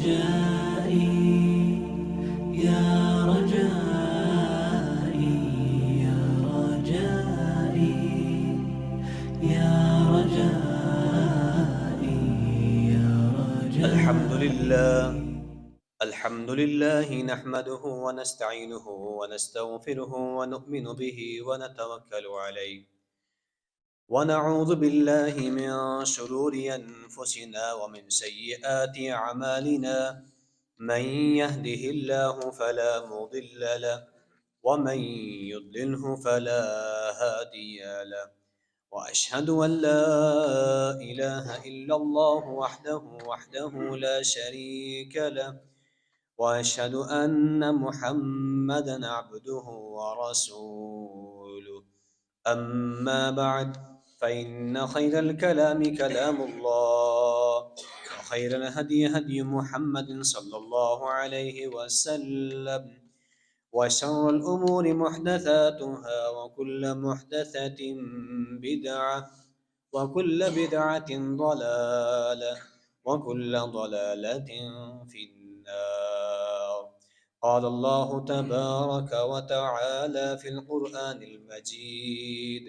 رجائي يا رجائي يا رجائي يا رجائي يا رجائي. الحمد لله نحمده ونستعينه ونستغفره ونؤمن به ونتوكل عليه ونعوذ بالله من شرور أنفسنا ومن سيئات أعمالنا. من يهده الله فلا مضل له ومن يضلله فلا هادي له. وأشهد أن لا إله إلا الله وحده لا شريك له. وأشهد أن محمدًا عبده ورسوله. أما بعد، فإن خير الكلام كلام الله، وخير الهدي هدي محمد صلى الله عليه وسلم، وشر الأمور محدثاتها، وكل محدثة بدعة، وكل بدعة ضلالة، وكل ضلالة في النار. قال الله تبارك وتعالى في القرآن المجيد: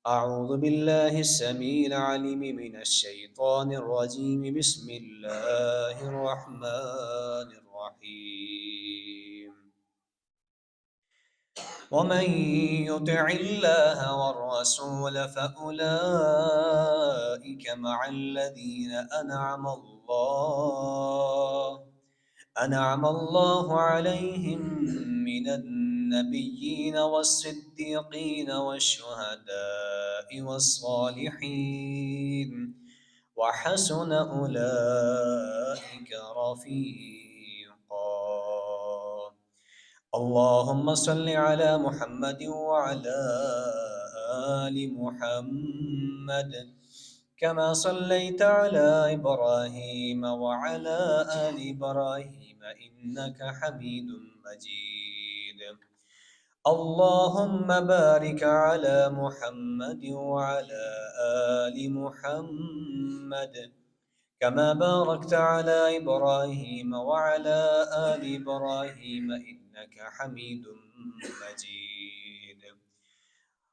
أعوذ بالله السميع العليم من الشيطان الرجيم. بسم الله الرحمن الرحيم. ومن يطع الله والرسول فأولئك مع الذين أنعم الله عليهم من النبيين والصديقين والشهداء والصالحين، وحسن أولئك رفيقا. اللهم صل على محمد وعلى آل محمد كما صليت على إبراهيم وعلى آل إبراهيم إنك حميد مجيد. اللهم بارك على محمد وعلى آل محمد كما باركت على إبراهيم وعلى آل إبراهيم إنك حميد مجيد.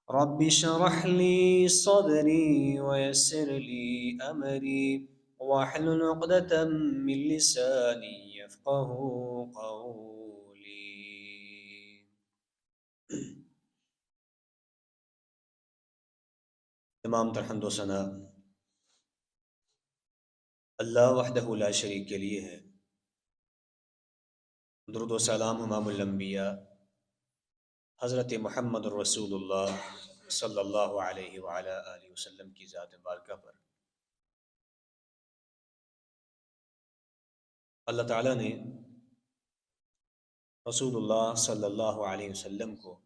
رب اشرح لي صدري ويسر لي أمري واحلل عقدة من لساني يفقه قولي. تمام تر حمد و ثنا اللہ وحدہ لا شریک کے لیے ہے۔ درود و سلام امام الانبیاء حضرت محمد الرسول اللہ صلی اللہ علیہ وعلی آلہ وسلم کی ذات بارکہ پر۔ اللہ تعالیٰ نے رسول اللہ صلی اللہ علیہ وسلم کو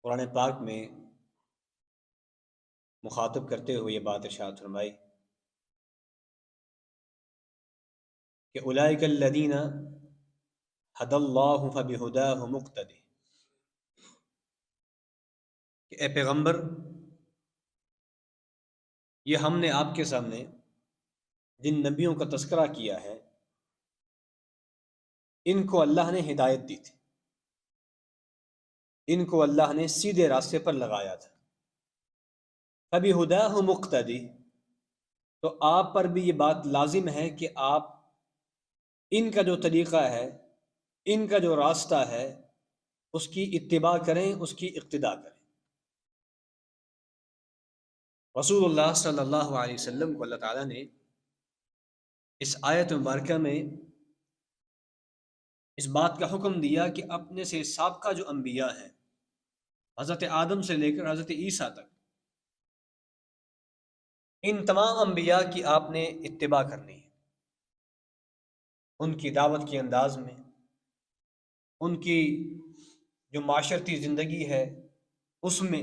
قرآن پاک میں مخاطب کرتے ہوئے یہ بات ارشاد فرمائی کہ اولئک الذین ھدی اللہ فبہداہ مقتدی، کہ اے پیغمبر، یہ ہم نے آپ کے سامنے جن نبیوں کا تذکرہ کیا ہے ان کو اللہ نے ہدایت دی تھی، ان کو اللہ نے سیدھے راستے پر لگایا تھا۔ فبہداہ مقتدی، تو آپ پر بھی یہ بات لازم ہے کہ آپ ان کا جو طریقہ ہے، ان کا جو راستہ ہے، اس کی اتباع کریں، اس کی اقتداء کریں۔ رسول اللہ صلی اللہ علیہ وسلم کو اللہ تعالیٰ نے اس آیت مبارکہ میں اس بات کا حکم دیا کہ اپنے سے سابقہ جو انبیاء ہیں، حضرت آدم سے لے کر حضرت عیسیٰ تک، ان تمام انبیاء کی آپ نے اتباع کرنی ہے، ان کی دعوت کے انداز میں، ان کی جو معاشرتی زندگی ہے اس میں،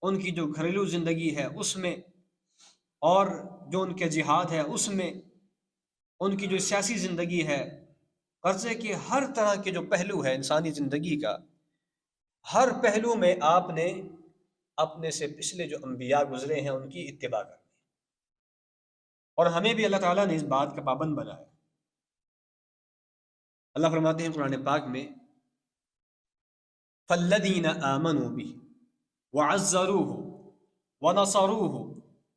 ان کی جو گھریلو زندگی ہے اس میں، اور جو ان کے جہاد ہے اس میں، ان کی جو سیاسی زندگی ہے، غرضے کہ ہر طرح کے جو پہلو ہے انسانی زندگی کا، ہر پہلو میں آپ نے اپنے سے پچھلے جو انبیاء گزرے ہیں ان کی اتباع کرنی ہے۔ اور ہمیں بھی اللہ تعالیٰ نے اس بات کا پابند بنایا۔ اللہ فرماتے ہیں قرآن پاک میں فَالَّذِينَ آمَنُوا بِهِ وَعَزَّرُوهُ وَنَصَرُوهُ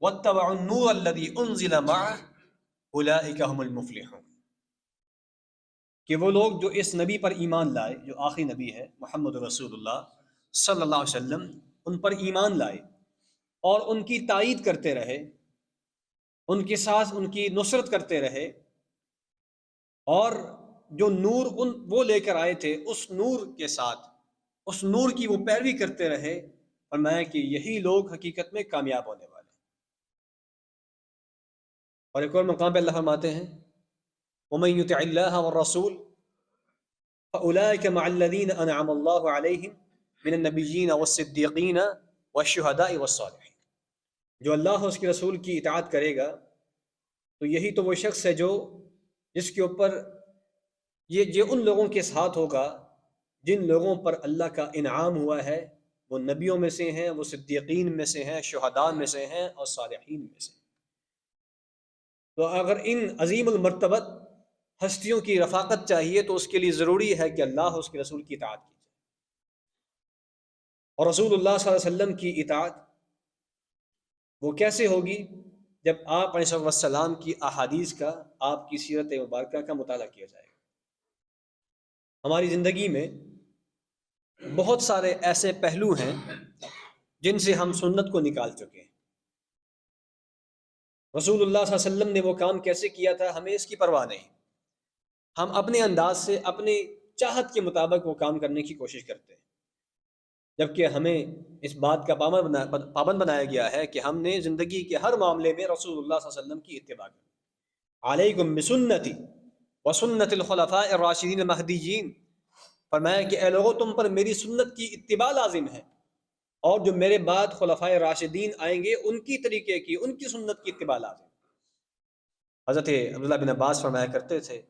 وَاتَّبَعُوا النُّورَ الَّذِي أُنزِلَ مَعَهُ أُولَٰئِكَ هُمُ الْمُفْلِحُونَ، کہ وہ لوگ جو اس نبی پر ایمان لائے، جو آخری نبی ہے محمد رسول اللہ صلی اللہ علیہ وسلم، ان پر ایمان لائے اور ان کی تائید کرتے رہے، ان کے ساتھ ان کی نصرت کرتے رہے، اور جو نور وہ لے کر آئے تھے اس نور کے ساتھ اس نور کی وہ پیروی کرتے رہے، فرمایا کہ یہی لوگ حقیقت میں کامیاب ہونے والے ہیں۔ اور ایک اور مقام پہ اللہ فرماتے ہیں وَمَن يُطِعِ اللَّهَ وَالرَّسُولَ فَأُولَٰئِكَ مَعَ الَّذِينَ أَنْعَمَ اللَّهُ عَلَيْهِم مِّنَ النَّبِيِّينَ وَالصِّدِّيقِينَ وَالشُّهَدَاءِ وَالصَّالِحِينَ، جو اللہ اور اس کے رسول کی اطاعت کرے گا تو یہی تو وہ شخص ہے جو جس کے اوپر یہ ان لوگوں کے ساتھ ہوگا جن لوگوں پر اللہ کا انعام ہوا ہے، وہ نبیوں میں سے ہیں، وہ صدیقین میں سے ہیں، شہداء میں سے ہیں اور صالحین میں سے ہیں۔ تو اگر ان عظیم المرتبت ہستیوں کی رفاقت چاہیے تو اس کے لیے ضروری ہے کہ اللہ اور اس کے رسول کی اطاعت کی جائے، اور رسول اللہ صلی اللہ علیہ وسلم کی اطاعت وہ کیسے ہوگی؟ جب آپ علیہ السلام کی احادیث کا، آپ کی سیرت مبارکہ کا مطالعہ کیا جائے گا۔ ہماری زندگی میں بہت سارے ایسے پہلو ہیں جن سے ہم سنت کو نکال چکے ہیں۔ رسول اللہ صلی اللہ علیہ وسلم نے وہ کام کیسے کیا تھا ہمیں اس کی پرواہ نہیں، ہم اپنے انداز سے اپنی چاہت کے مطابق وہ کام کرنے کی کوشش کرتے ہیں، جبکہ ہمیں اس بات کا پابند بنایا گیا ہے کہ ہم نے زندگی کے ہر معاملے میں رسول اللہ صلی اللہ علیہ وسلم کی اتباع کرنی۔ علیکم بسنتی وسنت الخلفاء الراشدین المہدیین، فرمایا کہ اے لوگوں تم پر میری سنت کی اتباع لازم ہے، اور جو میرے بعد خلفائے راشدین آئیں گے ان کی طریقے کی، ان کی سنت کی اتباع لازم ہے۔ حضرت عبداللہ بن عباس فرمایا کرتے تھے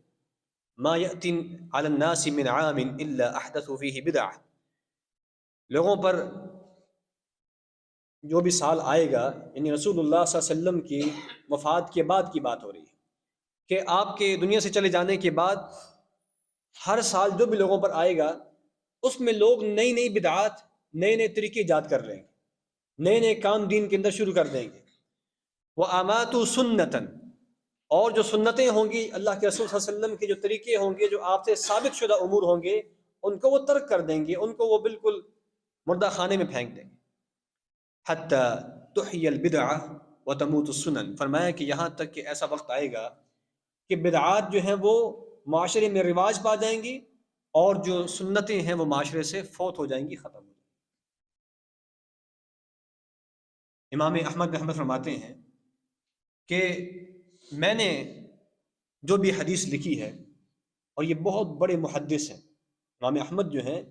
ما یأتی علی الناس من عام الا احدثوا فیہ بدعہ، لوگوں پر جو بھی سال آئے گا، یعنی رسول اللہ صلی اللہ علیہ وسلم کی وفات کے بعد کی بات ہو رہی ہے کہ آپ کے دنیا سے چلے جانے کے بعد ہر سال جو بھی لوگوں پر آئے گا اس میں لوگ نئی نئی بدعات، نئے نئے طریقے ایجاد کر لیں گے، نئے نئے کام دین کے اندر شروع کر دیں گے۔ وَأَمَاتُوا سُنَّةً، اور جو سنتیں ہوں گی، اللہ کے رسول صلی اللہ علیہ وسلم کے جو طریقے ہوں گے، جو آپ سے ثابت شدہ امور ہوں گے، ان کو وہ ترک کر دیں گے، ان کو وہ بالکل مردہ خانے میں پھینک دیں گے۔ حَتَّى تُحْيَ الْبِدْعَةُ وَتَمُوتُ السُّنَنُ، فرمایا کہ یہاں تک کہ ایسا وقت آئے گا کہ بدعات جو ہیں وہ معاشرے میں رواج پا جائیں گی، اور جو سنتیں ہیں وہ معاشرے سے فوت ہو جائیں گی، ختم ہو جائیں گی۔ امام احمد بن حنبل فرماتے ہیں کہ میں نے جو بھی حدیث لکھی ہے، اور یہ بہت بڑے محدث ہیں، امام احمد جو ہیں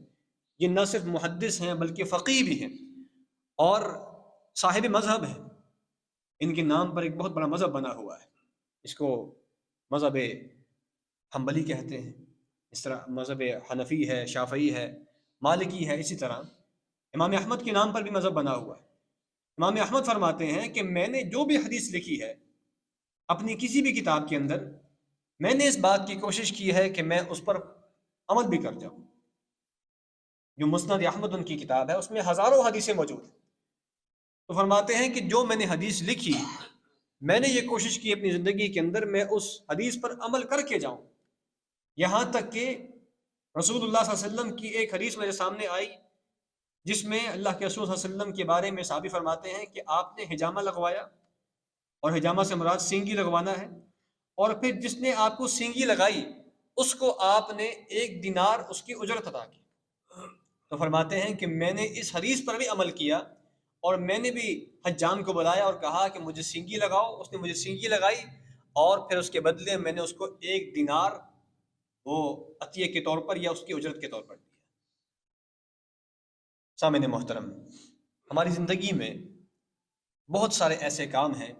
یہ نہ صرف محدث ہیں بلکہ فقیہ بھی ہیں اور صاحب مذہب ہیں، ان کے نام پر ایک بہت بڑا مذہب بنا ہوا ہے، اس کو مذہب حنبلی کہتے ہیں، اس طرح مذہب حنفی ہے، شافعی ہے، مالکی ہے، اسی طرح امام احمد کے نام پر بھی مذہب بنا ہوا ہے۔ امام احمد فرماتے ہیں کہ میں نے جو بھی حدیث لکھی ہے اپنی کسی بھی کتاب کے اندر، میں نے اس بات کی کوشش کی ہے کہ میں اس پر عمل بھی کر جاؤں۔ جو مسند احمد ان کی کتاب ہے اس میں ہزاروں حدیثیں موجود ہیں، تو فرماتے ہیں کہ جو میں نے حدیث لکھی، میں نے یہ کوشش کی اپنی زندگی کے اندر میں اس حدیث پر عمل کر کے جاؤں، یہاں تک کہ رسول اللہ صلی اللہ علیہ وسلم کی ایک حدیث میرے سامنے آئی جس میں اللہ کے رسول صلی اللہ علیہ وسلم کے بارے میں صحابی فرماتے ہیں کہ آپ نے حجامہ لگوایا، اور حجامہ سے مراد سینگی لگوانا ہے، اور پھر جس نے آپ کو سینگی لگائی اس کو آپ نے 1 دینار اس کی اجرت ادا کی۔ تو فرماتے ہیں کہ میں نے اس حدیث پر بھی عمل کیا، اور میں نے بھی حجام کو بلایا اور کہا کہ مجھے سینگی لگاؤ، اس نے مجھے سینگی لگائی، اور پھر اس کے بدلے میں نے اس کو 1 دینار وہ عطیہ کے طور پر یا اس کی اجرت کے طور پر دیا۔ سامعین محترم، ہماری زندگی میں بہت سارے ایسے کام ہیں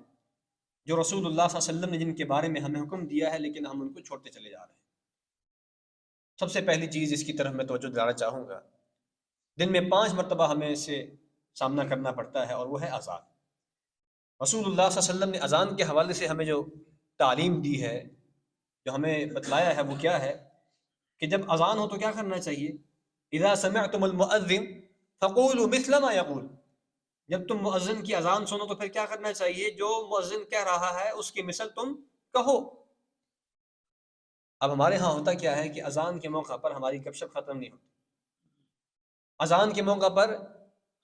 جو رسول اللہ صلی اللہ علیہ وسلم نے جن کے بارے میں ہمیں حکم دیا ہے لیکن ہم ان کو چھوڑتے چلے جا رہے ہیں۔ سب سے پہلی چیز اس کی طرف میں توجہ دلانا چاہوں گا، دن میں 5 مرتبہ ہمیں اس سے سامنا کرنا پڑتا ہے، اور وہ ہے اذان۔ رسول اللہ صلی اللہ علیہ وسلم نے اذان کے حوالے سے ہمیں جو تعلیم دی ہے، جو ہمیں بتلایا ہے، وہ کیا ہے کہ جب اذان ہو تو کیا کرنا چاہیے؟ اذا سمعتم المؤذن فقولوا مثل ما يقول، جب تم مؤذن کی اذان سنو تو پھر کیا کرنا چاہیے؟ جو مؤذن کہہ رہا ہے اس کی مثل تم کہو۔ اب ہمارے ہاں ہوتا کیا ہے کہ اذان کے موقع پر ہماری گپ شپ ختم نہیں ہوتی، اذان کے موقع پر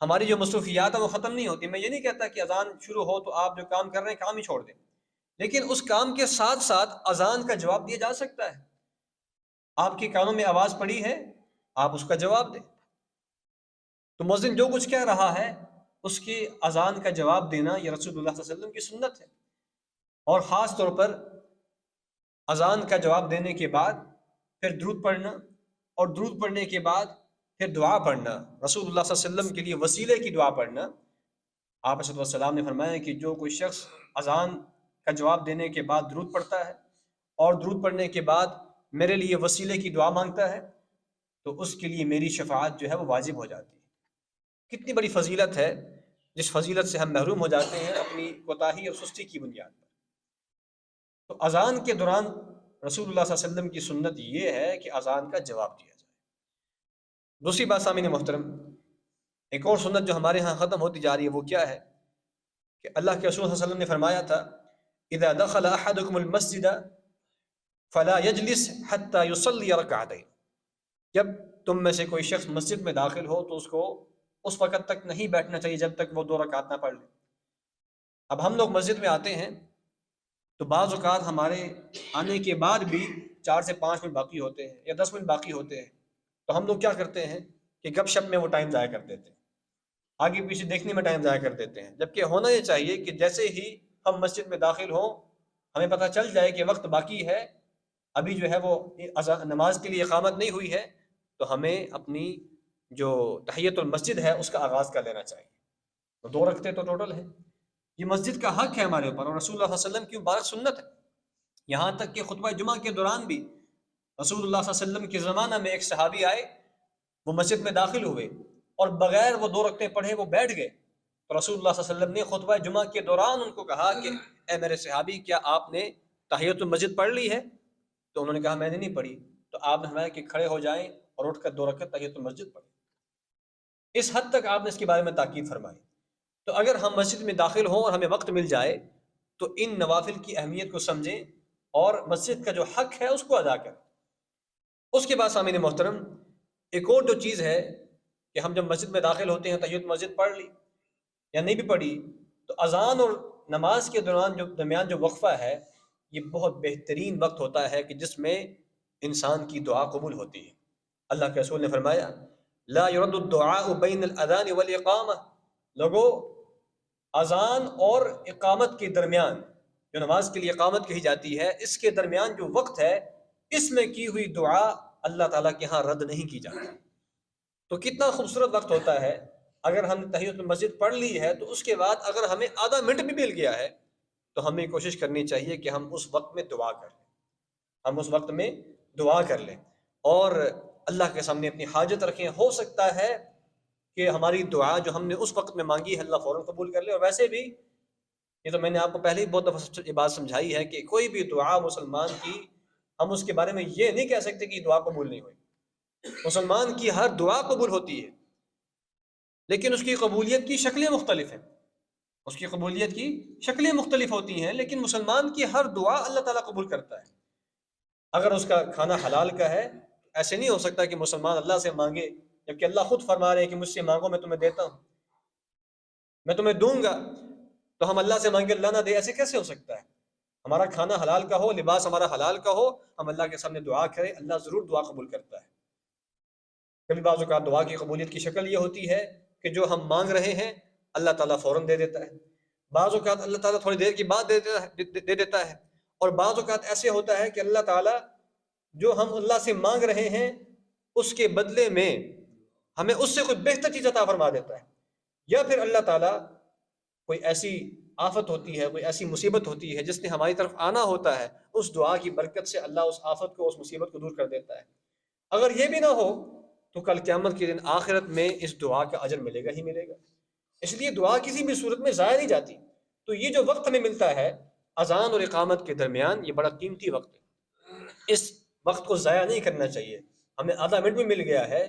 ہماری جو مصروفیات ہیں وہ ختم نہیں ہوتی۔ میں یہ نہیں کہتا کہ اذان شروع ہو تو آپ جو کام کر رہے ہیں کام ہی چھوڑ دیں، لیکن اس کام کے ساتھ ساتھ اذان کا جواب دیا جا سکتا ہے۔ آپ کے کانوں میں آواز پڑی ہے، آپ اس کا جواب دیں۔ تو مؤذن جو کچھ کہہ رہا ہے اس کی اذان کا جواب دینا یہ رسول اللہ صلی اللہ علیہ وسلم کی سنت ہے۔ اور خاص طور پر اذان کا جواب دینے کے بعد پھر درود پڑھنا، اور درود پڑھنے کے بعد پھر دعا پڑھنا، رسول اللہ صلی اللہ علیہ وسلم کے لیے وسیلے کی دعا پڑھنا۔ آپ صلی اللہ علیہ وسلم نے فرمایا کہ جو کوئی شخص اذان کا جواب دینے کے بعد درود پڑھتا ہے اور درود پڑھنے کے بعد میرے لیے وسیلے کی دعا مانگتا ہے تو اس کے لیے میری شفاعت جو ہے وہ واجب ہو جاتی ہے۔ کتنی بڑی فضیلت ہے جس فضیلت سے ہم محروم ہو جاتے ہیں اپنی کوتاہی اور سستی کی بنیاد پر۔ تو اذان کے دوران رسول اللہ صلی اللہ علیہ وسلم کی سنت یہ ہے کہ اذان کا جواب دیا جائے۔ دوسری بات سامعین محترم، ایک اور سنت جو ہمارے ہاں ختم ہوتی جا رہی ہے وہ کیا ہے کہ اللہ کے رسول صلی اللہ علیہ وسلم نے فرمایا تھا اذا دخل احدکم المسجد فلا يجلس حتى يصلي ركعتين، جب تم میں سے کوئی شخص مسجد میں داخل ہو تو اس کو اس وقت تک نہیں بیٹھنا چاہیے جب تک وہ 2 رکعت نہ پڑھ لے۔ اب ہم لوگ مسجد میں آتے ہیں تو بعض اوقات ہمارے آنے کے بعد بھی 4 سے 5 منٹ باقی ہوتے ہیں یا 10 منٹ باقی ہوتے ہیں، تو ہم لوگ کیا کرتے ہیں کہ گپ شپ میں وہ ٹائم ضائع کر دیتے ہیں، آگے پیچھے دیکھنے میں ٹائم ضائع کر دیتے ہیں، جبکہ ہونا یہ چاہیے کہ جیسے ہی ہم مسجد میں داخل ہوں ہمیں پتہ چل جائے کہ وقت باقی ہے، ابھی جو ہے وہ نماز کے لیے اقامت نہیں ہوئی ہے، تو ہمیں اپنی جو تحیت المسجد ہے اس کا آغاز کر لینا چاہیے۔ تو 2 رکعتیں تو ٹوٹل ہیں، یہ مسجد کا حق ہے ہمارے اوپر اور رسول اللہ صلی اللہ علیہ وسلم کی مبارک سنت ہے۔ یہاں تک کہ خطبہ جمعہ کے دوران بھی رسول اللہ صلی اللہ علیہ وسلم کے زمانہ میں ایک صحابی آئے، وہ مسجد میں داخل ہوئے اور بغیر وہ 2 رکعتیں پڑھے وہ بیٹھ گئے، تو رسول اللہ صلی اللہ علیہ وسلم نے خطبہ جمعہ کے دوران ان کو کہا کہ اے میرے صحابی کیا آپ نے تحیت المسجد پڑھ لی ہے؟ تو انہوں نے کہا میں نے نہیں پڑھی، تو آپ نے فرمایا کہ کھڑے ہو جائیں اور اٹھ کر 2 رکعت تحیت المسجد پڑھیں۔ اس حد تک آپ نے اس کے بارے میں تاکید فرمائی۔ تو اگر ہم مسجد میں داخل ہوں اور ہمیں وقت مل جائے تو ان نوافل کی اہمیت کو سمجھیں اور مسجد کا جو حق ہے اس کو ادا کریں۔ اس کے بعد سامعین محترم ایک اور جو چیز ہے کہ ہم جب مسجد میں داخل ہوتے ہیں تحیت مسجد پڑھ لی یا نہیں بھی پڑھی، تو اذان اور نماز کے دوران جو درمیان جو وقفہ ہے یہ بہت بہترین وقت ہوتا ہے کہ جس میں انسان کی دعا قبول ہوتی ہے۔ اللہ کے رسول نے فرمایا لا يرد الدعاء بین الاذان والاقامہ، لوگو اذان اور اقامت کے درمیان جو نماز کے لیے اقامت کہی جاتی ہے اس کے درمیان جو وقت ہے اس میں کی ہوئی دعا اللہ تعالیٰ کے ہاں رد نہیں کی جاتی۔ تو کتنا خوبصورت وقت ہوتا ہے، اگر ہم تحیت المسجد پڑھ لی ہے تو اس کے بعد اگر ہمیں آدھا منٹ بھی مل گیا ہے تو ہمیں کوشش کرنی چاہیے کہ ہم اس وقت میں دعا کر لیں، ہم اس وقت میں دعا کر لیں اور اللہ کے سامنے اپنی حاجت رکھیں۔ ہو سکتا ہے کہ ہماری دعا جو ہم نے اس وقت میں مانگی ہے اللہ فوراً قبول کر لے۔ اور ویسے بھی یہ تو میں نے آپ کو پہلے ہی بہت دفعہ یہ بات سمجھائی ہے کہ کوئی بھی دعا مسلمان کی ہم اس کے بارے میں یہ نہیں کہہ سکتے کہ یہ دعا قبول نہیں ہوئی۔ مسلمان کی ہر دعا قبول ہوتی ہے، لیکن اس کی قبولیت کی شکلیں مختلف ہیں، اس کی قبولیت کی شکلیں مختلف ہوتی ہیں، لیکن مسلمان کی ہر دعا اللہ تعالیٰ قبول کرتا ہے۔ اگر اس کا کھانا حلال کا ہے، ایسے نہیں ہو سکتا کہ مسلمان اللہ سے مانگے جبکہ اللہ خود فرما رہے ہیں کہ مجھ سے مانگو میں تمہیں دیتا ہوں، میں تمہیں دوں گا، تو ہم اللہ سے مانگے اللہ نہ دے، ایسے کیسے ہو سکتا ہے؟ ہمارا کھانا حلال کا ہو، لباس ہمارا حلال کا ہو، ہم اللہ کے سامنے دعا کریں، اللہ ضرور دعا قبول کرتا ہے۔ کبھی بعض اوقات دعا کی قبولیت کی شکل یہ ہوتی ہے کہ جو ہم مانگ رہے ہیں اللہ تعالیٰ فوراً دے دیتا ہے، بعض اوقات اللہ تعالیٰ تھوڑی دیر کے بعد دے دیتا ہے، اور بعض اوقات ایسے ہوتا ہے کہ اللہ تعالیٰ جو ہم اللہ سے مانگ رہے ہیں اس کے بدلے میں ہمیں اس سے کوئی بہتر چیز عطا فرما دیتا ہے، یا پھر اللہ تعالیٰ کوئی ایسی آفت ہوتی ہے، کوئی ایسی مصیبت ہوتی ہے جس نے ہماری طرف آنا ہوتا ہے، اس دعا کی برکت سے اللہ اس آفت کو، اس مصیبت کو دور کر دیتا ہے۔ اگر یہ بھی نہ ہو تو کل قیامت کے دن آخرت میں اس دعا کا اجر ملے گا ہی ملے گا۔ اس لیے دعا کسی بھی صورت میں ضائع نہیں جاتی۔ تو یہ جو وقت ہمیں ملتا ہے اذان اور اقامت کے درمیان، یہ بڑا قیمتی وقت ہے، اس وقت کو ضائع نہیں کرنا چاہیے۔ ہمیں آدھا منٹ بھی مل گیا ہے،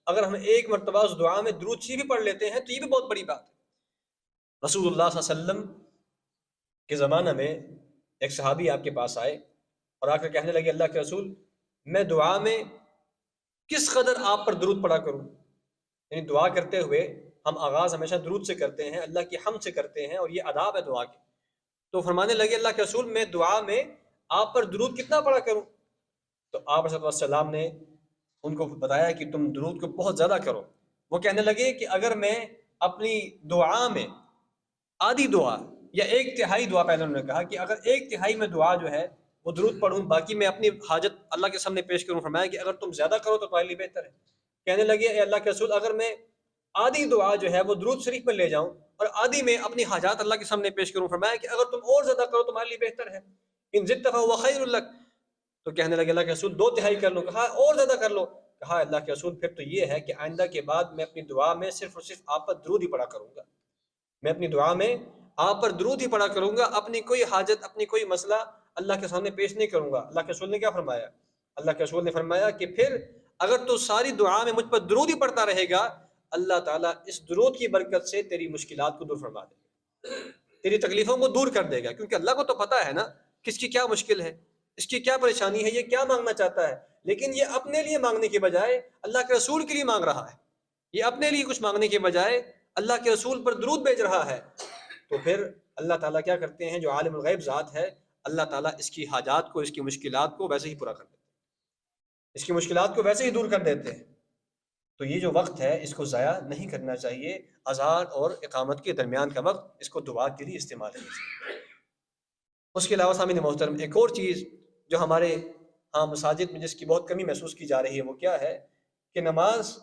اگر ہم ایک مرتبہ اس دعا میں درود شریف بھی پڑھ لیتے ہیں تو یہ بھی بہت بڑی بات ہے۔ رسول اللہ صلی اللہ علیہ وسلم کے زمانہ میں ایک صحابی آپ کے پاس آئے اور آ کر کہنے لگے، اللہ کے رسول، میں دعا میں کس قدر آپ پر درود پڑا کروں؟ یعنی دعا کرتے ہوئے ہم آغاز ہمیشہ درود سے کرتے ہیں، اللہ کی حمد سے کرتے ہیں، اور یہ آداب ہے دعا کے۔ تو فرمانے لگے، اللہ کے رسول، میں دعا میں آپ پر درود کتنا پڑا کروں؟ تو آپ صلی اللہ علیہ وسلم نے ان کو بتایا کہ تم درود کو بہت زیادہ کرو۔ وہ کہنے لگے کہ اگر میں اپنی دعا میں آدھی دعا یا ایک تہائی دعا، پہلے انہوں نے کہا کہ اگر ایک تہائی میں دعا جو ہے وہ درود پڑھوں، باقی میں اپنی حاجت اللہ کے سامنے پیش کروں، فرمایا کہ اگر تم زیادہ کرو تو تمہارے لیے بہتر ہے۔ کہنے لگے، اے اللہ کے رسول، اگر میں آدھی دعا جو ہے وہ درود شریف میں لے جاؤں اور آدھی میں اپنی حاجات اللہ کے سامنے پیش کروں، فرمایا کہ اگر تم اور زیادہ کرو تمہارے لیے بہتر ہے، ان زدت فہو خیر لک۔ تو کہنے لگے، اللہ کے رسول، دو تہائی کر لو۔ کہا اور زیادہ کر لو۔ کہا اللہ کے رسول، پھر تو یہ ہے کہ آئندہ کے بعد میں اپنی دعا میں صرف اور صرف آپ پر درود ہی پڑھا کروں گا، میں اپنی دعا میں آپ پر درود ہی پڑھا کروں گا، اپنی کوئی حاجت، اپنی کوئی مسئلہ اللہ کے سامنے پیش نہیں کروں گا۔ اللہ کے رسول نے کیا فرمایا؟ اللہ کے رسول نے فرمایا کہ پھر اگر تو ساری دعا میں مجھ پر درود ہی پڑھتا رہے گا، اللہ تعالیٰ اس درود کی برکت سے تیری مشکلات کو دور فرما دے گا، تیری تکلیفوں کو دور کر دے گا، کیونکہ اللہ کو تو پتہ ہے نا کس کی کیا مشکل ہے، اس کی کیا پریشانی ہے، یہ کیا مانگنا چاہتا ہے، لیکن یہ اپنے لیے مانگنے کے بجائے اللہ کے رسول کے لیے مانگ رہا ہے، یہ اپنے لیے کچھ مانگنے کے بجائے اللہ کے رسول پر درود بھیج رہا ہے۔ تو پھر اللہ تعالیٰ کیا کرتے ہیں، جو عالم الغیب ذات ہے، اللہ تعالیٰ اس کی حاجات کو، اس کی مشکلات کو ویسے ہی پورا کر دیتے ہیں، اس کی مشکلات کو ویسے ہی دور کر دیتے ہیں۔ تو یہ جو وقت ہے اس کو ضائع نہیں کرنا چاہیے، اذان اور اقامت کے درمیان کا وقت اس کو دعا کے لیے استعمال کرنا چاہیے۔ اس کے علاوہ سامعین محترم، ایک اور چیز جو ہمارے ہاں مساجد میں جس کی بہت کمی محسوس کی جا رہی ہے، وہ کیا ہے کہ نماز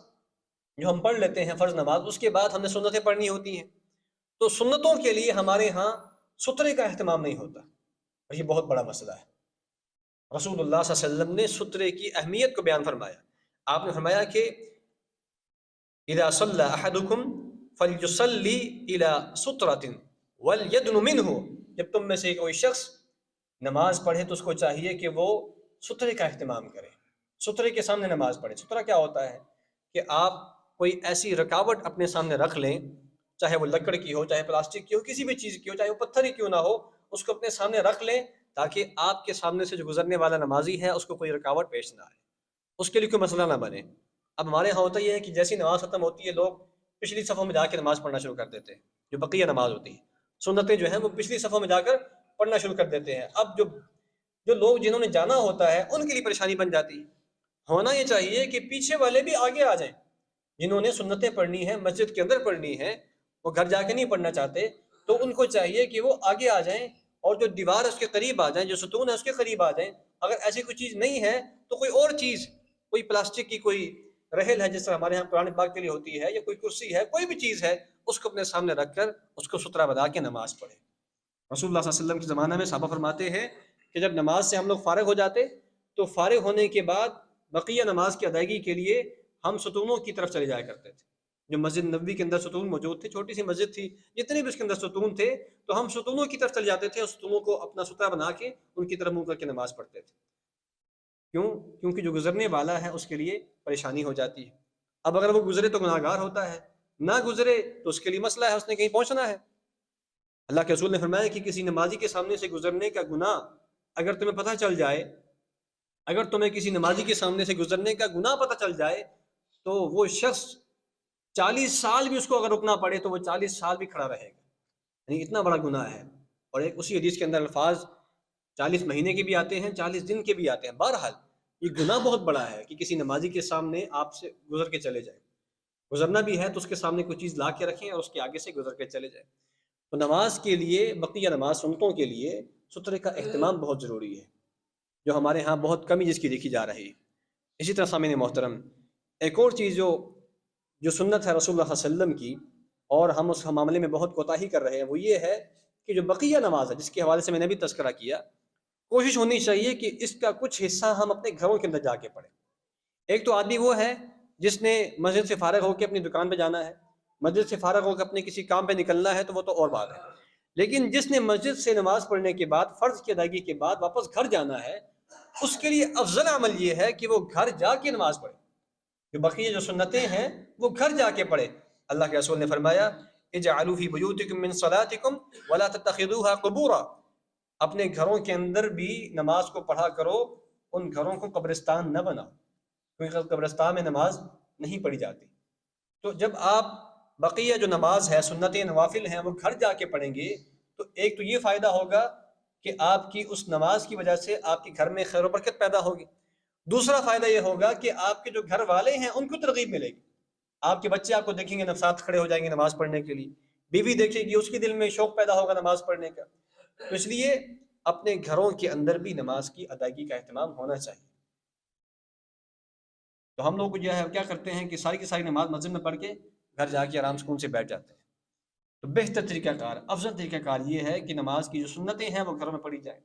جو ہم پڑھ لیتے ہیں فرض نماز، اس کے بعد ہم نے سنتیں پڑھنی ہوتی ہیں، تو سنتوں کے لیے ہمارے ہاں سترے کا اہتمام نہیں ہوتا، اور یہ بہت بڑا مسئلہ ہے۔ رسول اللہ صلی اللہ علیہ وسلم نے سترے کی اہمیت کو بیان فرمایا۔ آپ نے فرمایا کہ اذا صلی احدکم فلیصلی الی سترۃ ولیدن منہ، جب تم میں سے کوئی شخص نماز پڑھے تو اس کو چاہیے کہ وہ سترے کا اہتمام کرے، سترے کے سامنے نماز پڑھے۔ سترہ کیا ہوتا ہے کہ آپ کوئی ایسی رکاوٹ اپنے سامنے رکھ لیں، چاہے وہ لکڑ کی ہو، چاہے پلاسٹک کی ہو، کسی بھی چیز کی ہو، چاہے وہ پتھر ہی کیوں نہ ہو، اس کو اپنے سامنے رکھ لیں تاکہ آپ کے سامنے سے جو گزرنے والا نمازی ہے اس کو کوئی رکاوٹ پیش نہ آئے، اس کے لیے کوئی مسئلہ نہ بنے۔ اب ہمارے ہاں ہوتا یہ ہے کہ جیسی نماز ختم ہوتی ہے لوگ پچھلی صفوں میں جا کے نماز پڑھنا شروع کر دیتے ہیں، جو بقیہ نماز ہوتی ہے، سنتیں جو ہیں وہ پچھلی صفوں میں جا کر پڑھنا شروع کر دیتے ہیں۔ اب جو لوگ جنہوں نے جانا ہوتا ہے ان کے لیے پریشانی بن جاتی ہے۔ ہونا یہ چاہیے کہ پیچھے والے بھی آگے آ جائیں، جنہوں نے سنتیں پڑھنی ہیں، مسجد کے اندر پڑھنی ہے، وہ گھر جا کے نہیں پڑھنا چاہتے، تو ان کو چاہیے کہ وہ آگے آ جائیں اور جو دیوار ہے اس کے قریب آ جائیں، جو ستون ہے اس کے قریب آ جائیں۔ اگر ایسی کوئی چیز نہیں ہے تو کوئی اور چیز، کوئی پلاسٹک کی کوئی رحل ہے جس طرح ہمارے یہاں قرآن پاک کے لیے ہوتی ہے، یا کوئی کرسی ہے، کوئی بھی چیز ہے، اس کو اپنے سامنے رکھ کر اس کو سترہ بنا کے نماز پڑھے۔ رسول اللہ صلی اللہ علیہ وسلم کے زمانہ میں صحابہ فرماتے ہیں کہ جب نماز سے ہم لوگ فارغ ہو جاتے تو فارغ ہونے کے بعد بقیہ نماز کی ادائیگی کے لیے ہم ستونوں کی طرف چلے جایا کرتے تھے۔ جو مسجد نبوی کے اندر ستون موجود تھے، چھوٹی سی مسجد تھی، جتنے بھی اس کے اندر ستون تھے، تو ہم ستونوں کی طرف چلے جاتے تھے اور ستونوں کو اپنا سترہ بنا کے ان کی طرف منہ کر کے نماز پڑھتے تھے۔ کیونکہ جو گزرنے والا ہے اس کے لیے پریشانی ہو جاتی ہے۔ اب اگر وہ گزرے تو گناہ گار ہوتا ہے، نہ گزرے تو اس کے لیے مسئلہ ہے، اس نے کہیں پہنچنا ہے۔ اللہ کے رسول نے فرمایا کہ کسی نمازی کے سامنے سے گزرنے کا گناہ اگر تمہیں پتہ چل جائے، اگر تمہیں کسی نمازی کے سامنے سے گزرنے کا گناہ پتہ چل جائے تو وہ شخص 40 سال بھی اس کو اگر رکنا پڑے تو وہ 40 سال بھی کھڑا رہے گا، یعنی اتنا بڑا گناہ ہے۔ اور ایک اسی حدیث کے اندر الفاظ 40 مہینے کے بھی آتے ہیں، 40 دن کے بھی آتے ہیں۔ بہرحال یہ گناہ بہت بڑا ہے کہ کسی نمازی کے سامنے آپ سے گزر کے چلے جائیں، گزرنا بھی ہے تو اس کے سامنے کوئی چیز لا کے رکھیں اور اس کے آگے سے گزر کے چلے جائیں۔ تو نماز کے لیے، بقیہ نماز سنتوں کے لیے سترے کا اہتمام بہت ضروری ہے، جو ہمارے ہاں بہت کمی جس کی دیکھی جا رہی ہے۔ اسی طرح سامعین محترم، ایک اور چیز جو سنت ہے رسول اللہ صلی اللہ علیہ وسلم کی اور ہم اس معاملے میں بہت کوتاہی کر رہے ہیں، وہ یہ ہے کہ جو بقیہ نماز ہے جس کے حوالے سے میں نے بھی تذکرہ کیا، کوشش ہونی چاہیے کہ اس کا کچھ حصہ ہم اپنے گھروں کے اندر جا کے پڑھیں۔ ایک تو آدمی وہ ہے جس نے مسجد سے فارغ ہو کے اپنی دکان پہ جانا ہے، مسجد سے فارغ ہو کے اپنے کسی کام پہ نکلنا ہے، تو وہ تو اور بات ہے، لیکن جس نے مسجد سے نماز پڑھنے کے بعد فرض کی ادائیگی کے بعد واپس گھر جانا ہے، اس کے لیے افضل عمل یہ ہے کہ وہ گھر جا کے نماز پڑھے. جو بقیہ جو سنتیں ہیں وہ گھر جا کے پڑھے. اللہ کے رسول نے فرمایا اجعلوا فی بیوتکم من صلاتکم ولا تتخذوها قبورا، اپنے گھروں کے اندر بھی نماز کو پڑھا کرو، ان گھروں کو قبرستان نہ بناؤ، کیونکہ قبرستان میں نماز نہیں پڑھی جاتی. تو جب آپ بقیہ جو نماز ہے، سنتیں نوافل ہیں، وہ گھر جا کے پڑھیں گے تو ایک تو یہ فائدہ ہوگا کہ آپ کی اس نماز کی وجہ سے آپ کے گھر میں خیر و برکت پیدا ہوگی. دوسرا فائدہ یہ ہوگا کہ آپ کے جو گھر والے ہیں ان کو ترغیب ملے گی. آپ کے بچے آپ کو دیکھیں گے، ساتھ کھڑے ہو جائیں گے نماز پڑھنے کے لیے. بیوی دیکھے گی، اس کے دل میں شوق پیدا ہوگا نماز پڑھنے کا. تو اس لیے اپنے گھروں کے اندر بھی نماز کی ادائیگی کا اہتمام ہونا چاہیے. تو ہم لوگ جو ہے کیا کرتے ہیں کہ ساری کی ساری نماز مسجد میں پڑھ کے گھر جا کے آرام سکون سے بیٹھ جاتے ہیں. تو بہتر طریقہ کار، افضل طریقہ کار یہ ہے کہ نماز کی جو سنتیں ہیں وہ گھروں میں پڑھی جائیں.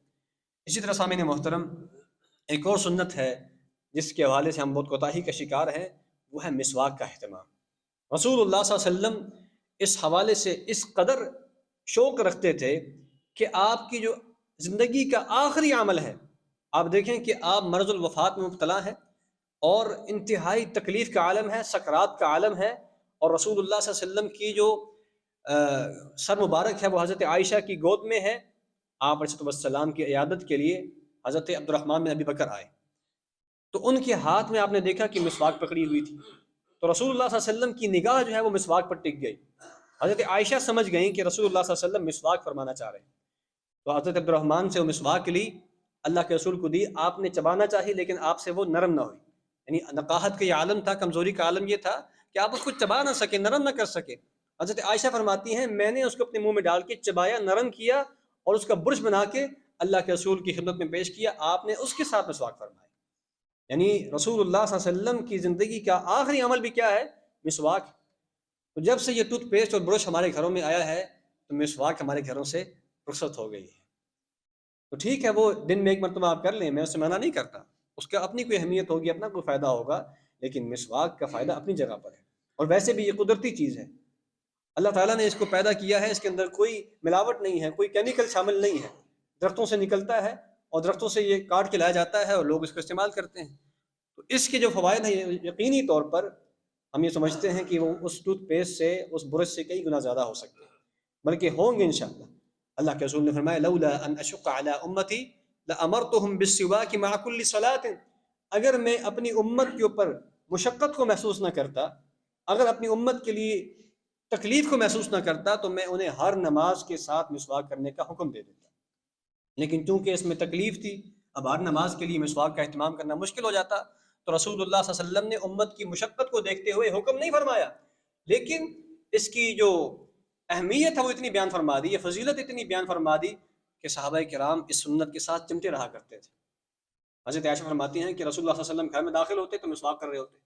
اسی طرح سامعین محترم، ایک اور سنت ہے جس کے حوالے سے ہم بہت کوتاہی کا شکار ہیں، وہ ہے مسواک کا اہتمام. رسول اللہ صلی اللہ علیہ وسلم اس حوالے سے اس قدر شوق رکھتے تھے کہ آپ کی جو زندگی کا آخری عمل ہے، آپ دیکھیں کہ آپ مرض الوفات میں مبتلا ہیں اور انتہائی تکلیف کا عالم ہے، سکرات کا عالم ہے، اور رسول اللہ صلی اللہ علیہ وسلم کی جو سر مبارک ہے وہ حضرت عائشہ کی گود میں ہے. آپ علیہ السلام کی عیادت کے لیے حضرت عبد الرحمن بن ابی بکر آئے تو ان کے ہاتھ میں آپ نے دیکھا کہ مسواک پکڑی ہوئی تھی. تو رسول اللہ صلی اللہ علیہ وسلم کی نگاہ جو ہے وہ مسواک پر ٹک گئی. حضرت عائشہ سمجھ گئیں کہ رسول اللہ صلی اللہ علیہ وسلم مسواک فرمانا چاہ رہے ہیں. تو حضرت عبد الرحمن سے وہ مسواک لی، اللہ کے رسول کو دی. آپ نے چبانا چاہی لیکن آپ سے وہ نرم نہ ہوئی. یعنی نقاہت کا یہ عالم تھا، کمزوری کا عالم یہ تھا کہ آپ اس کو چبا نہ سکے، نرم نہ کر سکے. حضرت عائشہ فرماتی ہیں میں نے اس کو اپنے منہ میں ڈال کے چبایا، نرم کیا اور اس کا برش بنا کے اللہ کے رسول کی خدمت میں پیش کیا. آپ نے اس کے ساتھ مسواک فرمایا. یعنی رسول اللہ صلی اللہ علیہ وسلم کی زندگی کا آخری عمل بھی کیا ہے؟ مسواک. تو جب سے یہ ٹوتھ پیسٹ اور برش ہمارے گھروں میں آیا ہے تو مسواک ہمارے گھروں سے رخصت ہو گئی ہے. تو ٹھیک ہے وہ دن میں ایک مرتبہ آپ کر لیں، میں اسے منع نہیں کرتا، اس کا اپنی کوئی اہمیت ہوگی، اپنا کوئی فائدہ ہوگا، لیکن مسواک کا فائدہ اپنی جگہ پر ہے. اور ویسے بھی یہ قدرتی چیز ہے، اللہ تعالیٰ نے اس کو پیدا کیا ہے، اس کے اندر کوئی ملاوٹ نہیں ہے، کوئی کیمیکل شامل نہیں ہے. درختوں سے نکلتا ہے اور درختوں سے یہ کاٹ کے لایا جاتا ہے اور لوگ اس کو استعمال کرتے ہیں. تو اس کے جو فوائد ہیں یقینی طور پر ہم یہ سمجھتے ہیں کہ وہ اس ٹوتھ پیسٹ سے، اس برش سے کئی گنا زیادہ ہو سکتے ہیں، بلکہ ہوں گے انشاءاللہ. اللہ کے رسول نے فرمایا لولا ان اشق علی امتی لامرتهم بالسواک مع كل صلاۃ، اگر میں اپنی امت کے اوپر مشقت کو محسوس نہ کرتا، اگر اپنی امت کے لیے تکلیف کو محسوس نہ کرتا تو میں انہیں ہر نماز کے ساتھ مسواک کرنے کا حکم دے دیتا. لیکن چونکہ اس میں تکلیف تھی، اب ہر نماز کے لیے مسواک کا اہتمام کرنا مشکل ہو جاتا، تو رسول اللہ صلی اللہ علیہ وسلم نے امت کی مشقت کو دیکھتے ہوئے حکم نہیں فرمایا، لیکن اس کی جو اہمیت ہے وہ اتنی بیان فرما دی، یہ فضیلت اتنی بیان فرما دی کہ صحابہ کرام اس سنت کے ساتھ چمٹے رہا کرتے تھے. حضرت عائشہ فرماتی ہیں کہ رسول اللہ صلی اللہ علیہ وسلم گھر میں داخل ہوتے تو مسواک کر رہے ہوتے،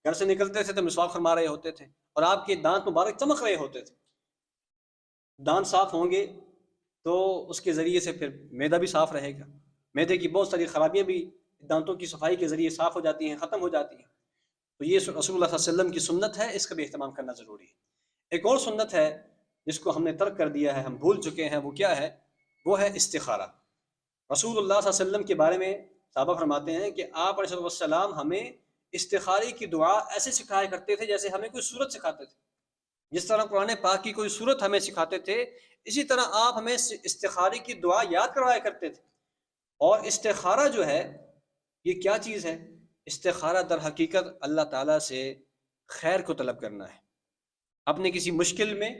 گھر سے نکلتے تھے تو مسواک فرما رہے ہوتے تھے، اور آپ کے دانت مبارک چمک رہے ہوتے تھے. دانت صاف ہوں گے تو اس کے ذریعے سے پھر معدہ بھی صاف رہے گا، معدے کی بہت ساری خرابیاں بھی دانتوں کی صفائی کے ذریعے صاف ہو جاتی ہیں، ختم ہو جاتی ہیں. تو یہ رسول اللہ صلی اللہ علیہ وسلم کی سنت ہے، اس کا بھی اہتمام کرنا ضروری ہے. ایک اور سنت ہے جس کو ہم نے ترک کر دیا ہے، ہم بھول چکے ہیں، وہ کیا ہے؟ وہ ہے استخارہ. رسول اللہ صلی اللہ علیہ وسلم کے بارے میں صحابہ فرماتے ہیں کہ آپ علیہ السلام ہمیں استخارے کی دعا ایسے سکھایا کرتے تھے جیسے ہمیں کوئی سورت سکھاتے تھے. جس طرح قرآن پاک کی کوئی سورت ہمیں سکھاتے تھے، اسی طرح آپ ہمیں استخارے کی دعا یاد کروایا کرتے تھے. اور استخارہ جو ہے یہ کیا چیز ہے؟ استخارہ در حقیقت اللہ تعالیٰ سے خیر کو طلب کرنا ہے. اپنے کسی مشکل میں،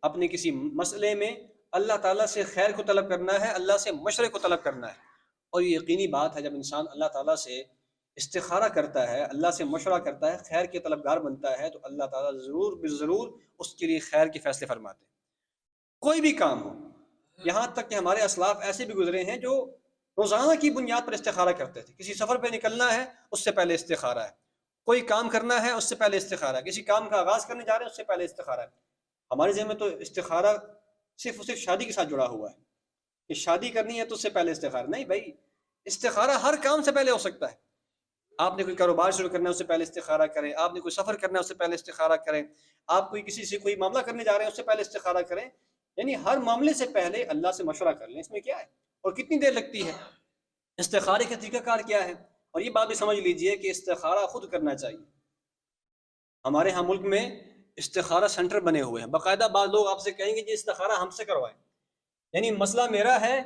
اپنے کسی مسئلے میں اللہ تعالیٰ سے خیر کو طلب کرنا ہے، اللہ سے مشورے کو طلب کرنا ہے. اور یہ یقینی بات ہے جب انسان اللہ تعالیٰ سے استخارہ کرتا ہے، اللہ سے مشورہ کرتا ہے، خیر کے طلبگار بنتا ہے، تو اللہ تعالیٰ ضرور بالضرور اس کے لیے خیر کے فیصلے فرماتے ہیں. کوئی بھی کام ہو، یہاں تک کہ ہمارے اسلاف ایسے بھی گزرے ہیں جو روزانہ کی بنیاد پر استخارہ کرتے تھے. کسی سفر پہ نکلنا ہے اس سے پہلے استخارہ ہے، کوئی کام کرنا ہے اس سے پہلے استخارہ ہے، کسی کام کا آغاز کرنے جا رہے ہیں اس سے پہلے استخارہ ہے. ہمارے ذہن میں تو استخارہ صرف شادی کے ساتھ جڑا ہوا ہے کہ شادی کرنی ہے تو اس سے پہلے استخارہ. نہیں بھائی، استخارہ ہر کام سے پہلے ہو سکتا ہے. آپ نے کوئی کاروبار شروع کرنا ہے اس سے پہلے استخارہ کریں، آپ نے کوئی سفر کرنا ہے اس سے پہلے استخارہ کریں، آپ کوئی کسی سے کوئی معاملہ کرنے جا رہے ہیں اس سے پہلے استخارہ کریں. یعنی ہر معاملے سے پہلے اللہ سے مشورہ کر لیں، اس میں کیا ہے اور کتنی دیر لگتی ہے، استخارے کا طریقہ کار کیا ہے۔ اور یہ بات بھی سمجھ لیجئے کہ استخارہ خود کرنا چاہیے۔ ہمارے ہاں ملک میں استخارہ سینٹر بنے ہوئے ہیں، باقاعدہ بعض لوگ آپ سے کہیں گے جی استخارہ ہم سے کروائیں، یعنی مسئلہ میرا ہے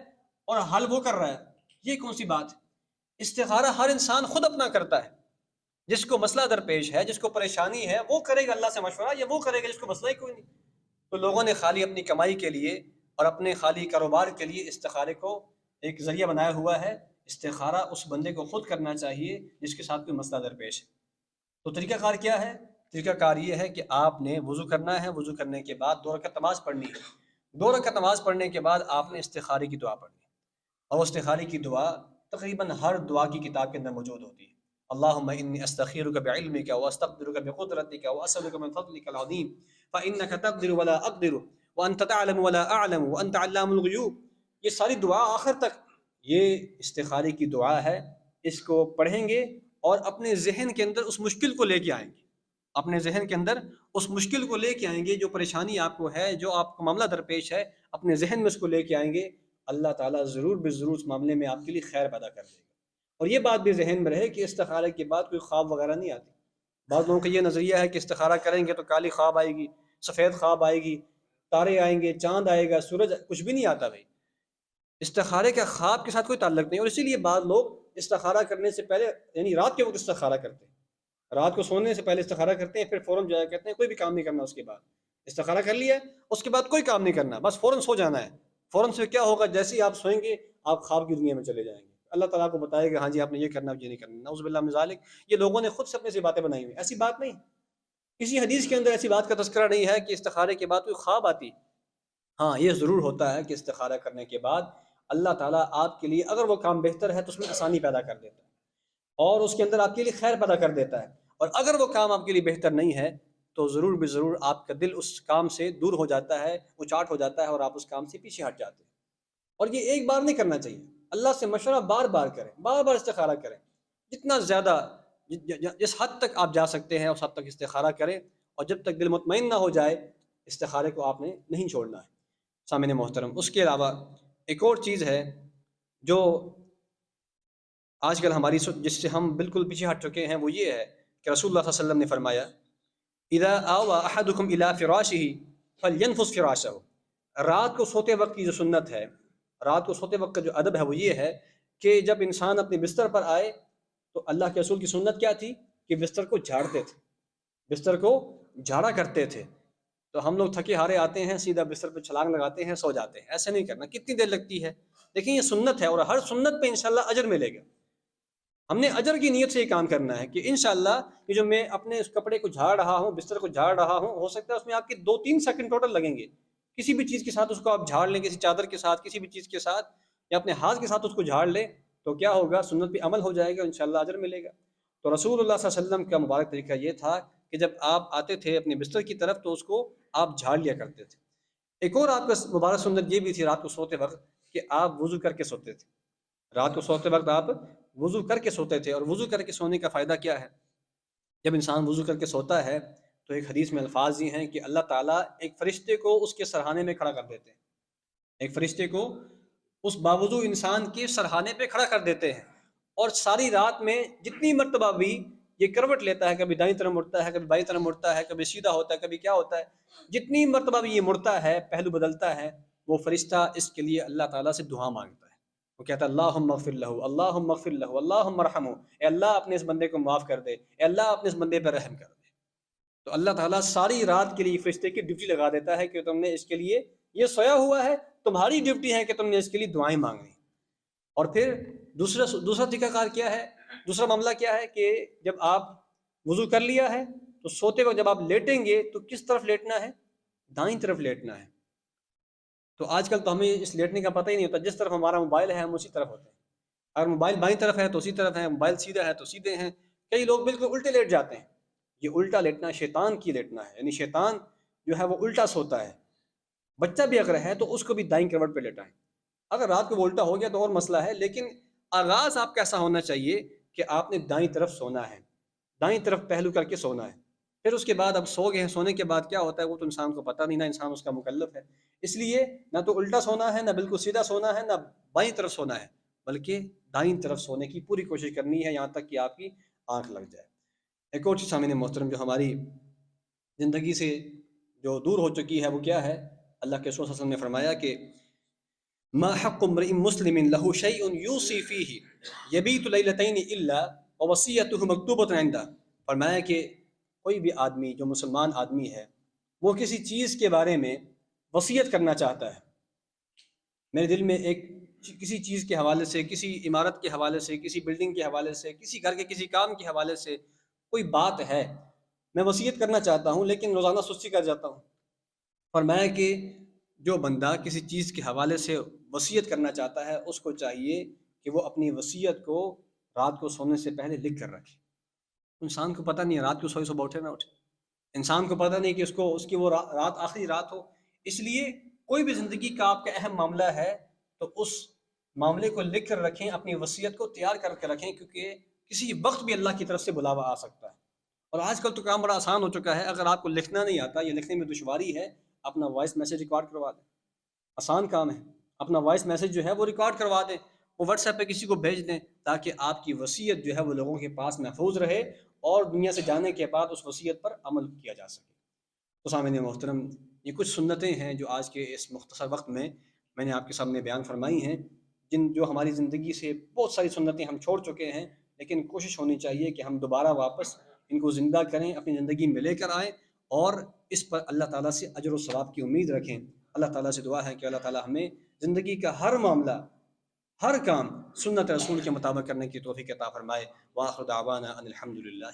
اور حل وہ کر رہا ہے، یہ کون سی بات ہے؟ استخارہ ہر انسان خود اپنا کرتا ہے، جس کو مسئلہ درپیش ہے، جس کو پریشانی ہے، وہ کرے گا اللہ سے مشورہ، یا وہ کرے گا جس کو مسئلہ ہی کوئی نہیں۔ تو لوگوں نے خالی اپنی کمائی کے لیے اور اپنے خالی کاروبار کے لیے استخارے کو ایک ذریعہ بنایا ہوا ہے۔ استخارہ اس بندے کو خود کرنا چاہیے جس کے ساتھ کوئی مسئلہ درپیش ہے۔ تو طریقہ کار کیا ہے؟ طریقہ کار یہ ہے کہ آپ نے وضو کرنا ہے، وضو کرنے کے بعد 2 رکعت نماز پڑھنی ہے، 2 رکعت نماز پڑھنے کے بعد آپ نے استخارے کی دعا پڑھنی ہے، اور استخارے کی دعا تقریباً ہر دعا کی کتاب کے اندر موجود ہوتی ہے۔ اللہم انی استخیرک بعلمک واستقدرک بقدرتک واسألک من فضلک العظیم فانک تقدر ولا اقدر وانت تعلم ولا اعلم وانت علام الغیوب۔ یہ ساری دعا آخر تک یہ استخارے کی دعا ہے، اس کو پڑھیں گے اور اپنے ذہن کے اندر اس مشکل کو لے کے آئیں گے، اپنے ذہن کے اندر اس مشکل کو لے کے آئیں گے، جو پریشانی آپ کو ہے، جو آپ کو معاملہ درپیش ہے، اپنے ذہن میں اس کو لے کے آئیں گے، اللہ تعالیٰ ضرور بے ضرور اس معاملے میں آپ کے لیے خیر پیدا کر دے گا۔ اور یہ بات بھی ذہن میں رہے کہ استخارے کے بعد کوئی خواب وغیرہ نہیں آتی۔ بعض لوگوں کا یہ نظریہ ہے کہ استخارہ کریں گے تو کالی خواب آئے گی، سفید خواب آئے گی، تارے آئیں گے، چاند آئے گا، سورج، کچھ بھی نہیں آتا بھائی۔ استخارے کا خواب کے ساتھ کوئی تعلق نہیں، اور اسی لیے بعض لوگ استخارہ کرنے سے پہلے یعنی رات کے وقت استخارہ کرتے ہیں، رات کو سونے سے پہلے استخارہ کرتے ہیں، پھر فوراً جایا کہتے ہیں کوئی بھی کام نہیں کرنا، اس کے بعد استخارہ کر لیا اس کے بعد کوئی کام نہیں کرنا، بس فوراً سو جانا ہے۔ فوراً سے کیا ہوگا، جیسے ہی آپ سوئیں گے آپ خواب کی دنیا میں چلے جائیں گے، اللہ تعالیٰ کو بتائے گا ہاں جی آپ نے یہ کرنا، یہ نہیں کرنا، نعوذ باللہ من ذالک۔ یہ لوگوں نے خود سے اپنے سے باتیں بنائی ہوئی، ایسی بات نہیں، کسی حدیث کے اندر ایسی بات کا تذکرہ نہیں ہے کہ استخارے کے بعد کوئی خواب آتی۔ ہاں یہ ضرور ہوتا ہے کہ استخارہ کرنے کے بعد اللہ تعالیٰ آپ کے لیے اگر وہ کام بہتر ہے تو اس میں آسانی پیدا کر دیتا ہے، اور اس کے اندر آپ کے لیے خیر پیدا کر دیتا ہے، اور اگر وہ کام آپ کے لیے بہتر نہیں ہے تو ضرور بے ضرور آپ کا دل اس کام سے دور ہو جاتا ہے، اچاٹ ہو جاتا ہے، اور آپ اس کام سے پیچھے ہٹ جاتے ہیں۔ اور یہ ایک بار نہیں کرنا چاہیے، اللہ سے مشورہ بار بار کریں، بار بار استخارہ کریں، جتنا زیادہ جس حد تک آپ جا سکتے ہیں اس حد تک استخارہ کریں، اور جب تک دل مطمئن نہ ہو جائے استخارے کو آپ نے نہیں چھوڑنا ہے۔ سامعین محترم، اس کے علاوہ ایک اور چیز ہے جو آج کل ہماری جس سے ہم بالکل پیچھے ہٹ چکے ہیں، وہ یہ ہے کہ رسول اللہ صلی اللہ علیہ وسلم نے فرمایا اذا آوى احدكم الى فراشه فلينفس فراشه۔ رات کو سوتے وقت کی جو سنت ہے، رات کو سوتے وقت کا جو ادب ہے وہ یہ ہے کہ جب انسان اپنے بستر پر آئے تو اللہ کے رسول کی سنت کیا تھی کہ بستر کو جھاڑتے تھے، بستر کو جھاڑا کرتے تھے۔ تو ہم لوگ تھکے ہارے آتے ہیں، سیدھا بستر پہ چھلانگ لگاتے ہیں، سو جاتے ہیں، ایسے نہیں کرنا۔ کتنی دیر لگتی ہے؟ لیکن یہ سنت ہے، اور ہر سنت پہ انشاءاللہ اجر ملے گا۔ ہم نے اجر کی نیت سے یہ کام کرنا ہے کہ انشاءاللہ یہ جو میں اپنے اس کپڑے کو جھاڑ رہا ہوں، بستر کو جھاڑ رہا ہوں، ہو سکتا ہے اس میں آپ کے 2-3 سیکنڈ ٹوٹل لگیں گے، کسی بھی چیز کے ساتھ اس کو آپ جھاڑ لیں، کسی چادر کے ساتھ، کسی بھی چیز کے ساتھ، یا اپنے ہاتھ کے ساتھ اس کو جھاڑ لیں، تو کیا ہوگا، سنت پہ عمل ہو جائے گا، انشاءاللہ اجر ملے گا۔ تو رسول اللہ صلی اللہ علیہ وسلم کا مبارک طریقہ یہ تھا کہ جب آپ آتے تھے اپنے بستر کی طرف تو اس کو آپ جھاڑ لیا کرتے تھے۔ ایک اور آپ کا مبارک سنت یہ بھی تھی رات کو سوتے وقت کہ آپ وضو کر کے سوتے تھے، رات کو سوتے وقت آپ وضو کر کے سوتے تھے۔ اور وضو کر کے سونے کا فائدہ کیا ہے؟ جب انسان وضو کر کے سوتا ہے تو ایک حدیث میں الفاظ یہ ہیں کہ اللہ تعالیٰ ایک فرشتے کو اس کے سرہانے میں کھڑا کر دیتے ہیں، ایک فرشتے کو اس باوضو انسان کے سرہانے پہ کھڑا کر دیتے ہیں، اور ساری رات میں جتنی مرتبہ بھی یہ کروٹ لیتا ہے، کبھی دائیں طرف مڑتا ہے، کبھی بائیں طرف مڑتا ہے، کبھی سیدھا ہوتا ہے، کبھی کیا ہوتا ہے، جتنی مرتبہ بھی یہ مڑتا ہے، پہلو بدلتا ہے، وہ فرشتہ اس کے لیے اللہ تعالیٰ سے دعا مانگتا ہے۔ وہ کہتا ہے اللہم اغفر لہ، اللہم اغفر لہ، اللہم ارحمہ، اے اللہ اپنے اس بندے کو معاف کر دے، اے اللہ اپنے اس بندے پر رحم کر دے۔ تو اللہ تعالیٰ ساری رات کے لیے فرشتے کی ڈیوٹی لگا دیتا ہے کہ تم نے اس کے لیے، یہ سویا ہوا ہے، تمہاری ڈیوٹی ہے کہ تم نے اس کے لیے دعائیں مانگنی۔ اور پھر دوسرا طریقہ کار کیا ہے، دوسرا معاملہ کیا ہے کہ جب آپ وضو کر لیا ہے تو سوتے وقت جب آپ لیٹیں گے تو کس طرف لیٹنا ہے؟ دائیں طرف لیٹنا ہے۔ تو آج کل تو ہمیں اس لیٹنے کا پتہ ہی نہیں ہوتا، جس طرف ہمارا موبائل ہے ہم اسی طرف ہوتے ہیں، اگر موبائل بائیں طرف ہے تو اسی طرف ہے، موبائل سیدھا ہے تو سیدھے ہیں، کئی لوگ بالکل الٹے لیٹ جاتے ہیں۔ یہ الٹا لیٹنا شیطان کی لیٹنا ہے، یعنی شیطان جو ہے وہ الٹا سوتا ہے۔ بچہ بھی اگر ہے تو اس کو بھی دائیں کروٹ پہ لیٹائیں، اگر رات کو وہ الٹا ہو گیا تو اور مسئلہ ہے، لیکن آغاز آپ کا ایسا ہونا چاہیے کہ آپ نے دائیں طرف سونا ہے، دائیں طرف پہلو کر کے سونا ہے، پھر اس کے بعد اب سو گئے ہیں، سونے کے بعد کیا ہوتا ہے وہ تو انسان کو پتہ نہیں، نہ انسان اس کا مکلف ہے. اس لیے نہ تو الٹا سونا ہے، نہ بالکل سیدھا سونا ہے، نہ بائیں طرف سونا ہے، بلکہ دائیں طرف سونے کی پوری کوشش کرنی ہے یہاں تک کہ آپ کی آنکھ لگ جائے. ایک اور چیز سامعین محترم جو ہماری زندگی سے جو دور ہو چکی ہے وہ کیا ہے؟ اللہ کے رسول صلی اللہ علیہ وسلم نے فرمایا کہ ما حق امرئ مسلم له شيء يوصي فيه يبيت ليلتين الا ووصيته مكتوبة عنده. فرمایا کہ کوئی بھی آدمی جو مسلمان آدمی ہے وہ کسی چیز کے بارے میں وصیت کرنا چاہتا ہے، میرے دل میں ایک کسی چیز کے حوالے سے، کسی عمارت کے حوالے سے، کسی بلڈنگ کے حوالے سے، کسی گھر کے کسی کام کے حوالے سے کوئی بات ہے، میں وصیت کرنا چاہتا ہوں لیکن روزانہ سستی کر جاتا ہوں. فرمایا کہ جو بندہ کسی چیز کے حوالے سے وصیت کرنا چاہتا ہے اس کو چاہیے کہ وہ اپنی وصیت کو رات کو سونے سے پہلے لکھ کر رکھے. انسان کو پتہ نہیں ہے رات کو سوئے صبح اٹھے نہ اٹھے، انسان کو پتہ نہیں کہ اس کی وہ رات آخری رات ہو. اس لیے کوئی بھی زندگی کا آپ کا اہم معاملہ ہے تو اس معاملے کو لکھ کر رکھیں، اپنی وصیت کو تیار کر کے رکھیں، کیونکہ کسی وقت بھی اللہ کی طرف سے بلاوا آ سکتا ہے. اور آج کل تو کام بڑا آسان ہو چکا ہے، اگر آپ کو لکھنا نہیں آتا یا لکھنے میں دشواری ہے اپنا وائس میسیج ریکارڈ کروا دیں، آسان کام ہے. اپنا وائس میسیج جو ہے وہ ریکارڈ کروا دیں، وہ واٹس ایپ پہ کسی کو بھیج دیں تاکہ آپ کی وصیت جو ہے وہ لوگوں کے پاس محفوظ رہے اور دنیا سے جانے کے بعد اس وصیت پر عمل کیا جا سکے. تو سامعین محترم، یہ کچھ سنتیں ہیں جو آج کے اس مختصر وقت میں نے آپ کے سامنے بیان فرمائی ہیں، جو ہماری زندگی سے بہت ساری سنتیں ہم چھوڑ چکے ہیں، لیکن کوشش ہونی چاہیے کہ ہم دوبارہ واپس ان کو زندہ کریں، اپنی زندگی میں لے کر آئیں اور اس پر اللہ تعالیٰ سے اجر و ثواب کی امید رکھیں. اللہ تعالیٰ سے دعا ہے کہ اللہ تعالیٰ ہمیں زندگی کا ہر معاملہ، ہر کام سنت رسول کے مطابق کرنے کی توفیق عطا فرمائے. وآخر دعوانا ان الحمد للہ.